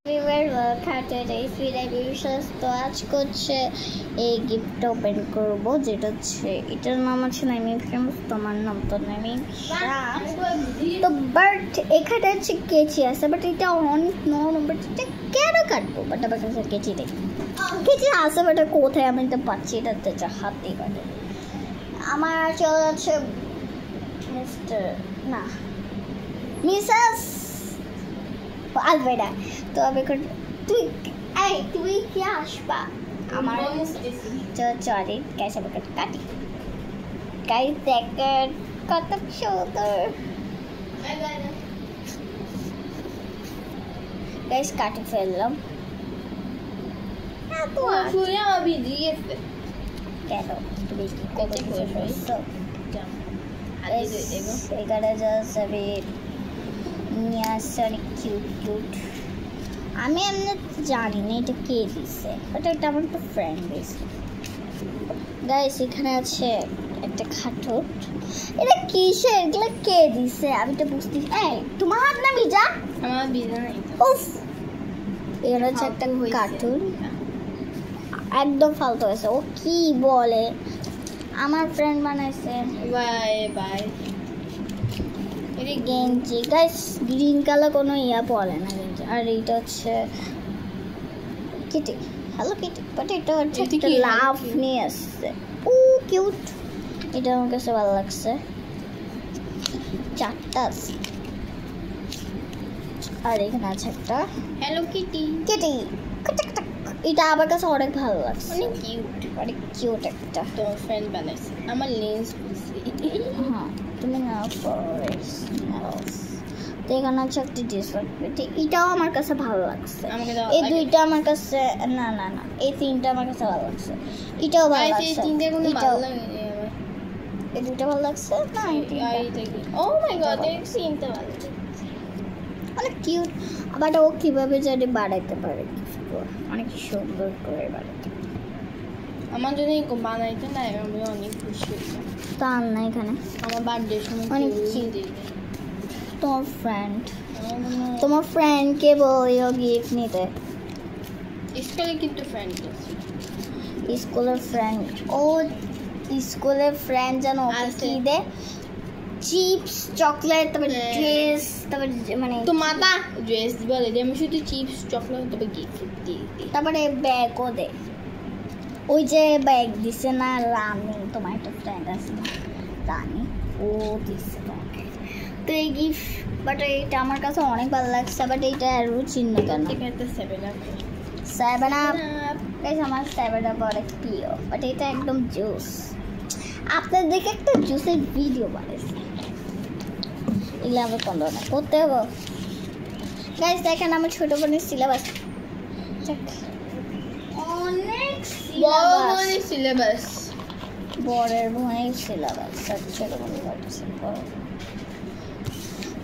তো আজকে হচ্ছে এই গিফট ওপেন করবো, যেটা হচ্ছে এটার নাম আছে নাইমি ফ্রেমস, তোমার নাম তো নাইমি। তো বাট এখানে হচ্ছে কেচি আছে, বাট এটা অনেক নরম, বাট এটা কেন কাটবো? বাট আমার কাছে কেচি নেই, কেচি আছে বাট কোথায় আমি তো পাচ্ছি, এটা তো হাতেই কাটে। আমার চলে যাচ্ছে মিস্টার না মিসেস আলভেডা। তো আমি তুই কি আসবা আমার চলে গাইস? আমি কাটি গাইস, দেখেন কত সুন্দর গাইস, কাটি ফেললাম। কেন তুমি এখানে জাস্ট আমি নিয়ে আসছে অনেক কিউট কিউট। আমি এমনি জানি না এটা কে দিছে, বাট এটা আমার একটা ফ্রেন্ড দিছে গাইস। এখানে আছে একটা খাটুট, এটা কিসের, এগুলো কে দিছে আমি তো বুঝতে। তোমার হাত না ভিজা? আমার ভিজা নাই। উফ, এখানে হচ্ছে একটা কার্টুন, একদম ফালতু হয়েছে। ও কি বলে, আমার ফ্রেন্ড বানাইছে। Bye bye. গেঞ্জি গাইস, গ্রিন কালার কোনো ইয়া পরে না গেঞ্জি। আর এইটা হচ্ছে কিটি, হ্যালো কিটি, বাট এটা হচ্ছে একটা লাভ নিয়ে আসছে। ও কিউট, এটা আমার কাছে ভালো লাগছে। চারটা আছে, আর এখানে আছে একটা হ্যালো কিটি। কিটি, এটা আমার কাছে অনেক ভালো লাগছে, অনেক কিউট, অনেক কিউট একটা। তোমার ফ্রেন্ড বানাইছে। আমার লেন্স খুলছে। হ্যাঁ, তুমি না তো এখানে হচ্ছে একটা ডিসপ্লে, এটাও আমার কাছে ভালো লাগছে। এই দুইটা আমার কাছে না না না, এই তিনটা আমার কাছে ভালো লাগছে। এটাও ভালো লাগছে, এই তিনটা কোনো ভালো লাগে না আমার। এই দুইটা ভালো লাগছে না, এইটা কি? ও মাই গড, এই তিনটা ভালো লাগছে, অনেক কিউট। আবার ও কিভাবে জানি বাড়াইতে পারে, অনেক সুন্দর করে বাড়াইতে। আমার যদি বানাইতে না আমি অনেক খুশি হতাম। তা না, এখানে আমার বার্থডে সময় অনেক কিউট। তোমার ফ্রেন্ডকে বলিও গিফট নিতে। স্কুলে কিন্তু ফ্রেন্ড আছে, স্কুলের ফ্রেন্ড, ও স্কুলের ফ্রেন্ড যেন কি দে, চিপস, চকলেট, তারপর ড্রেস, তারপর মানে তো মাতা ড্রেস বলে যে আমি শুধু চিপস চকলেট তারপর গিফট দিই, তারপরে ব্যাগও দে। ওই যে ব্যাগ দিছে না রানী, তোমার একটা ফ্রেন্ড আছে না রানী, ও দিছে তোমাকে। তো এই গিফট, বাট এটা আমার কাছে অনেক ভালো লাগছে, বাট এইটা আরও চিহ্ন কেন? একটা 7 আপ গাইস, আমার 7 আপ অনেক প্রিয়, বাট এটা একদম জুস। আপনার দেখে একটা জুসের ভিডিও বানাইছে, এগুলো আমি কোন ধরনের করতে হবে গাইস? দেখেন আমার ছোট বোনের সিলেবাস, অনেক সিলেবাস, বড়ের বোনের সিলেবাস, ছোট বোনের বড়।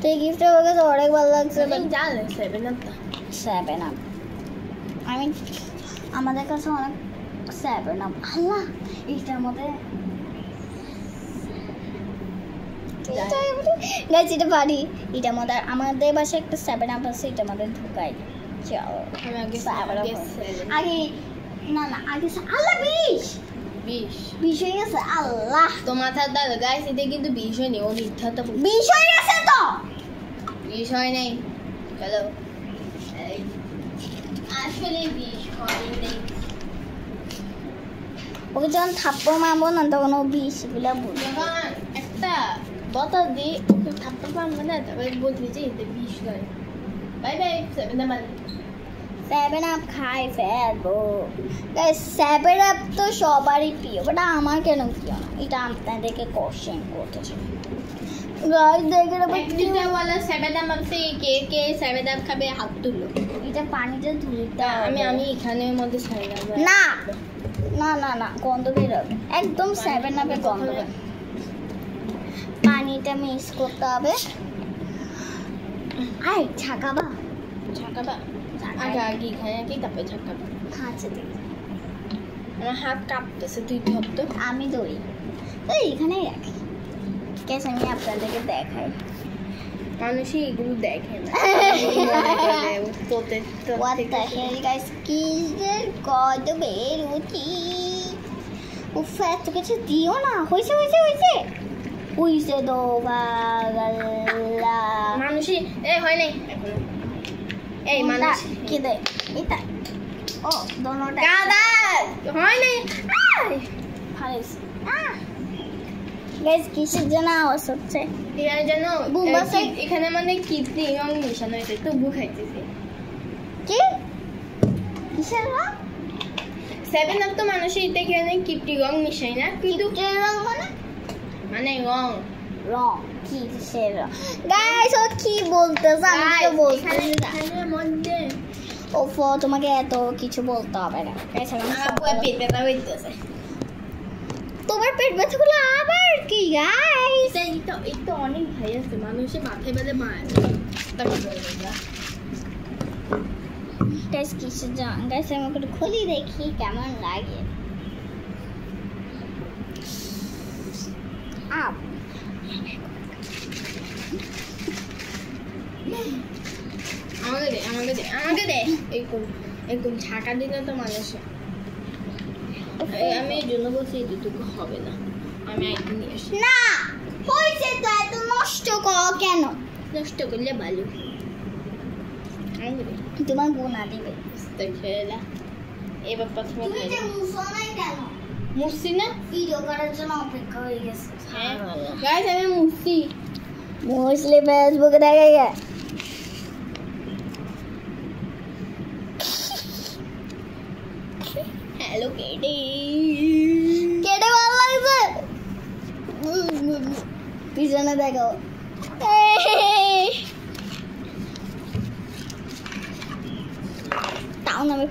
তো এই গিফটটা আমার কাছে অনেক ভালো লাগছে। 7 আপ আমি আমাদের কাছে অনেক 7 আপ। আল্লাহ, এইটার মধ্যে গাইস, এটা পারি, এটার মধ্যে আমাদের বাসায় একটা 7 আপ আছে, এটার মধ্যে ঢুকাই। চলো আগে না না আগে আল্লাহ 20 হয়ে গেছে। আল্লাহ, তো মাথার দাদা গাইস, এটা কিন্তু 20 হয়নি, ও মিথ্যা তো 20 হয়ে গেছে, তো 20 হয় নাই। হ্যালো, আসলে 20 হয়নি। ওকে যখন থাপ্পড় মারবো না তখন ও 20 গুলা বলবে। একটা বতা দিয়ে ওকে থাপ্পড় মারবে না, তারপরে বলবি যে এটা 20 নয়। বাই বাই, 7 আপ খাই ফেলবো গাইস। 7 আপ তো সবারই প্রিয়, বাট আমার কেন প্রিয় না, এটা আপনাদেরকে কোশ্চেন করতেছে গাইস। দেখেন একটা ওয়ালা 7 আপ আছে, কে কে 7 আপ খাবে হাত তুলো। এটা পানিতে ধুইতে আমি এখানের মধ্যে ছাড়ি না না না না, গন্ধ বেরোবে একদম। 7 আপে গন্ধ বেরোবে, পানিটা মিক্স করতে হবে। আয় ছাকাবা আগে আগে এখানে আগে তারপরে ছাকাবা। আচ্ছা ঠিক, আমার হাত কাঁপতেছে, তুই ধর তো। আমি দৌড়ি তো এইখানেই রাখি। গ্যাস আমি আপনাদেরকে দেখাই মানুষই এগুলো দেখে না What the hell guys, কিসের কত বেরুচি উফ এত কিছু দিও না হয়েছে হয়েছে হয়েছে হয়েছে তো বাগাল্লা মানুষই এই হয় নাই এই মানুষ কি দে এটা ও দোনোটা গাদা হয় নাই ফাইস গাইস কিসের জন্য আওয়াজ হচ্ছে এরা জানো বুম্বাসে এখানে মানে কিডনি রং মিশানো হয়েছে তবু খাইতেছে কি কিসের রং 7 আপ তো মানুষের এটা এখানে কিডনি রং মিশাই না কিন্তু কিসের রং মানে রং রং কিসের রং গাইস ও কি বলতেছ আমি তো বলতেছি না এখানে মধ্যে ওফ তোমাকে এত কিছু বলতে হবে না গাইস আমি আমার পেট ব্যথা হইতেছে তোমার পেট ব্যথাগুলো আবার কি গাইস এটা অনেক ভাই আছে মানুষের মাথায় বেঁধে মারে গাইস কিসের জন্য গাইস আমি একটু খুলি দেখি কেমন লাগে আপ আমাকে দে এরকম ঢাকা দিলে তো মানুষে আমি এই জন্য বলছি এটুকু হবে না আমি আইতে নিয়ে আসি না হইছে তো এত নষ্ট করো কেন নষ্ট করলে ভালো তোমার গুণা দিবে খেলা এবার প্রথমে তুমি যে মুসো নাই কেন মুসি না ভিডিও করার জন্য অপেক্ষা হয়ে গেছে হ্যাঁ গাইস আমি মুসি মুসলি ফেসবুকে দেখা গে হ্যালো কেডি কেটে ভালো লাগছে পিছনে দেখো টাউন আমি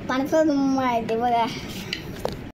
পানি ফেলে মার দেবো